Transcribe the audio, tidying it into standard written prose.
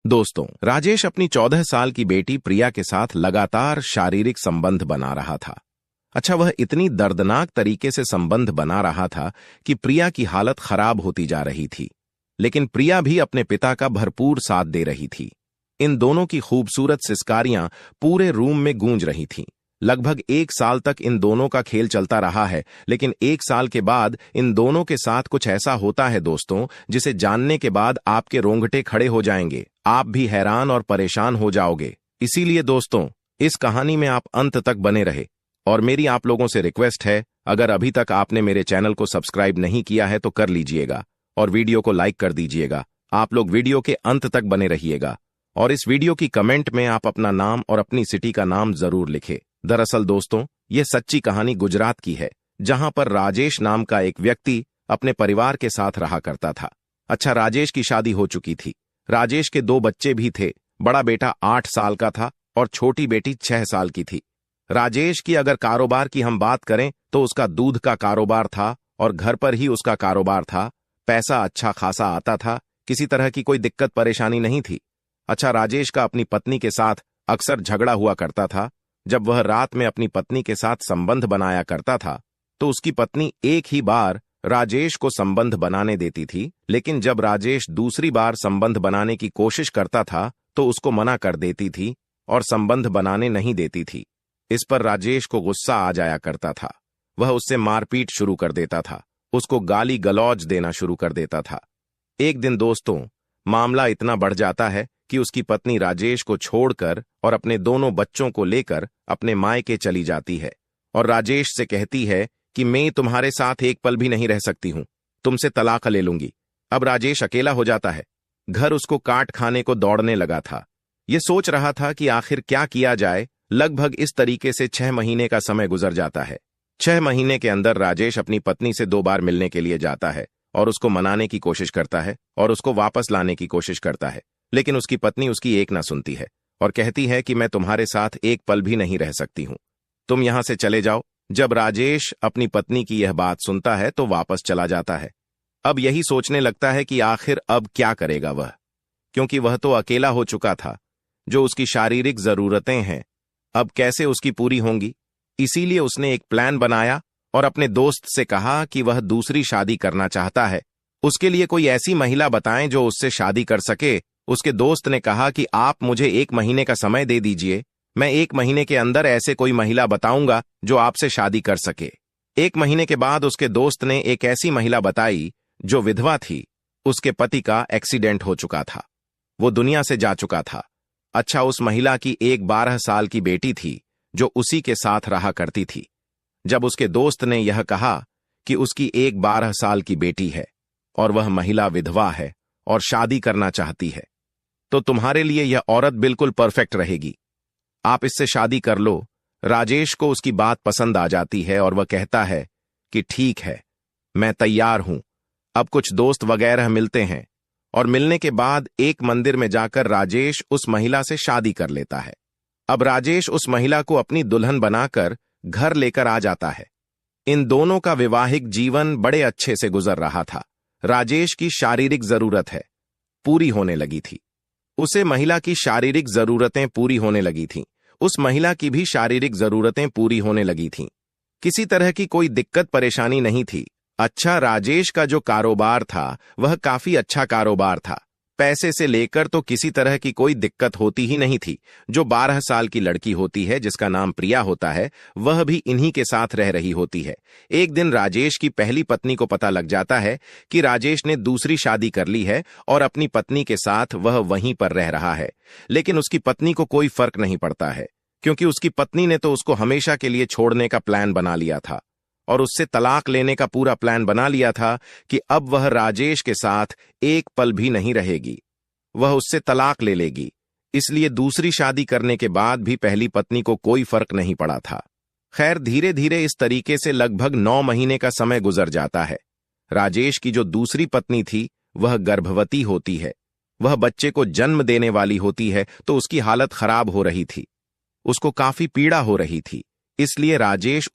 दोस्तों, राजेश अपनी 14 साल की बेटी प्रिया के साथ लगातार शारीरिक संबंध बना रहा था। अच्छा, वह इतनी दर्दनाक तरीके से संबंध बना रहा था कि प्रिया की हालत खराब होती जा रही थी। लेकिन प्रिया भी अपने पिता का भरपूर साथ दे रही थी। इन दोनों की खूबसूरत सिसकारियां पूरे रूम में गूंज रही थीं। लगभग 1 साल तक इन दोनों का खेल चलता रहा है, लेकिन 1 साल के बाद इन दोनों के साथ कुछ ऐसा होता है दोस्तों, जिसे जानने के बाद आपके रोंगटे खड़े हो जाएंगे। आप भी हैरान और परेशान हो जाओगे। इसीलिए दोस्तों, इस कहानी में आप अंत तक बने रहे। और मेरी आप लोगों से रिक्वेस्ट है, अगर अभी तक आपने मेरे चैनल को सब्सक्राइब नहीं किया है तो कर लीजिएगा और वीडियो को लाइक कर दीजिएगा। आप लोग वीडियो के अंत तक बने रहिएगा और इस वीडियो की कमेंट में आप अपना नाम और अपनी सिटी का नाम जरूर लिखें। दरअसल दोस्तों, ये सच्ची कहानी गुजरात की है, जहां पर राजेश नाम का एक व्यक्ति अपने परिवार के साथ रहा करता था। अच्छा, राजेश की शादी हो चुकी थी। राजेश के 2 बच्चे भी थे। बड़ा बेटा 8 साल का था और छोटी बेटी 6 साल की थी। राजेश की अगर कारोबार की हम बात करें तो उसका दूध का कारोबार था और घर पर ही उसका कारोबार था। पैसा अच्छा खासा आता था, किसी तरह की कोई दिक्कत परेशानी नहीं थी। अच्छा, राजेश का अपनी पत्नी के साथ अक्सर झगड़ा हुआ करता था। जब वह रात में अपनी पत्नी के साथ संबंध बनाया करता था तो उसकी पत्नी एक ही बार राजेश को संबंध बनाने देती थी, लेकिन जब राजेश दूसरी बार संबंध बनाने की कोशिश करता था तो उसको मना कर देती थी और संबंध बनाने नहीं देती थी। इस पर राजेश को गुस्सा आ जाया करता था। वह उससे मारपीट शुरू कर देता था, उसको गाली गलौज देना शुरू कर देता था। एक दिन दोस्तों, मामला इतना बढ़ जाता है कि उसकी पत्नी राजेश को छोड़कर और अपने दोनों बच्चों को लेकर अपने मायके चली जाती है और राजेश से कहती है कि मैं तुम्हारे साथ एक पल भी नहीं रह सकती हूं, तुमसे तलाक ले लूंगी। अब राजेश अकेला हो जाता है। घर उसको काट खाने को दौड़ने लगा था। ये सोच रहा था कि आखिर क्या किया जाए। लगभग इस तरीके से 6 महीने का समय गुजर जाता है। 6 महीने के अंदर राजेश अपनी पत्नी से 2 बार मिलने के लिए जाता है और उसको मनाने की कोशिश करता है और उसको वापस लाने की कोशिश करता है, लेकिन उसकी पत्नी उसकी एक ना सुनती है और कहती है कि मैं तुम्हारे साथ एक पल भी नहीं रह सकती हूं, तुम यहां से चले जाओ। जब राजेश अपनी पत्नी की यह बात सुनता है तो वापस चला जाता है। अब यही सोचने लगता है कि आखिर अब क्या करेगा वह, क्योंकि वह तो अकेला हो चुका था। जो उसकी शारीरिक जरूरतें हैं अब कैसे उसकी पूरी होंगी। इसीलिए उसने एक प्लान बनाया और अपने दोस्त से कहा कि वह दूसरी शादी करना चाहता है। उसके लिए कोई ऐसी महिला बताएं जो उससे शादी कर सके। उसके दोस्त ने कहा कि आप मुझे 1 महीने का समय दे दीजिए, मैं 1 महीने के अंदर ऐसे कोई महिला बताऊंगा जो आपसे शादी कर सके। 1 महीने के बाद उसके दोस्त ने एक ऐसी महिला बताई जो विधवा थी। उसके पति का एक्सीडेंट हो चुका था, वो दुनिया से जा चुका था। अच्छा, उस महिला की एक 12 साल की बेटी थी जो उसी के साथ रहा करती थी। जब उसके दोस्त ने यह कहा कि उसकी एक 12 साल की बेटी है और वह महिला विधवा है और शादी करना चाहती है, तो तुम्हारे लिए यह औरत बिल्कुल परफेक्ट रहेगी, आप इससे शादी कर लो। राजेश को उसकी बात पसंद आ जाती है और वह कहता है कि ठीक है, मैं तैयार हूं। अब कुछ दोस्त वगैरह मिलते हैं और मिलने के बाद एक मंदिर में जाकर राजेश उस महिला से शादी कर लेता है। अब राजेश उस महिला को अपनी दुल्हन बनाकर घर लेकर आ जाता है। इन दोनों का वैवाहिक जीवन बड़े अच्छे से गुजर रहा था। राजेश की शारीरिक जरूरत है पूरी होने लगी थी, उसे महिला की शारीरिक जरूरतें पूरी होने लगी थीं। उस महिला की भी शारीरिक जरूरतें पूरी होने लगी थीं। किसी तरह की कोई दिक्कत परेशानी नहीं थी। अच्छा, राजेश का जो कारोबार था वह काफी अच्छा कारोबार था। पैसे से लेकर तो किसी तरह की कोई दिक्कत होती ही नहीं थी। जो 12 साल की लड़की होती है जिसका नाम प्रिया होता है, वह भी इन्हीं के साथ रह रही होती है। एक दिन राजेश की पहली पत्नी को पता लग जाता है कि राजेश ने दूसरी शादी कर ली है और अपनी पत्नी के साथ वह वहीं पर रह रहा है। लेकिन उसकी पत्नी को कोई फर्क नहीं पड़ता है, क्योंकि उसकी पत्नी ने तो उसको हमेशा के लिए छोड़ने का प्लान बना लिया था और उससे तलाक लेने का पूरा प्लान बना लिया था कि अब वह राजेश के साथ एक पल भी नहीं रहेगी, वह उससे तलाक ले लेगी। इसलिए दूसरी शादी करने के बाद भी पहली पत्नी को कोई फर्क नहीं पड़ा था। खैर, धीरे धीरे इस तरीके से लगभग 9 महीने का समय गुजर जाता है। राजेश की जो दूसरी पत्नी थी वह गर्भवती होती है, वह बच्चे को जन्म देने वाली होती है, तो उसकी हालत खराब हो रही थी, उसको काफी पीड़ा हो रही थी। इसलिए राजेश